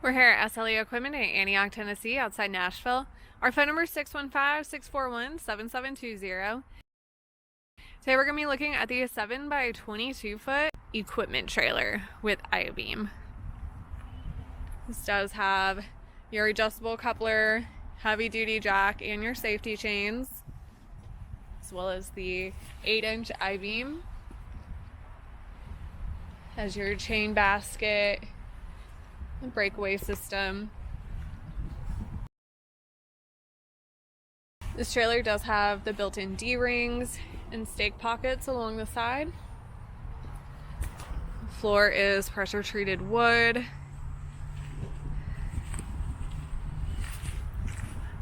We're here at SLE Equipment in Antioch, Tennessee, outside Nashville. Our phone number is 615-641-7720. Today we're going to be looking at the 7 by 22 foot equipment trailer with IBEAM. This does have your adjustable coupler, heavy duty jack, and your safety chains, as well as the 8-inch IBEAM. Has your chain basket, the breakaway system. This trailer does have the built-in D-rings and stake pockets along the side. The floor is pressure treated wood.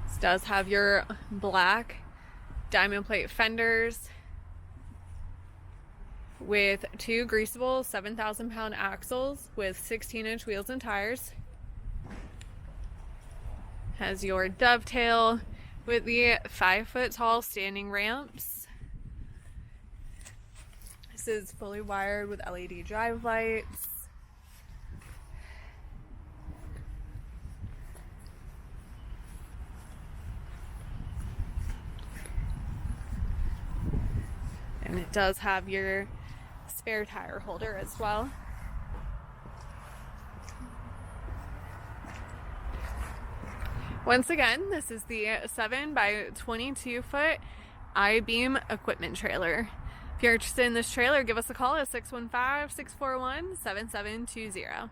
This does have your black diamond plate fenders with two Greaseable 7,000-pound axles with 16-inch wheels and tires. Has your Dovetail with the 5-foot tall standing ramps. This is fully wired with LED drive lights. And it does have your spare tire holder as well. Once again, this is the 7 by 22 foot IBEAM equipment trailer. If you're interested in this trailer, give us a call at 615-641-7720.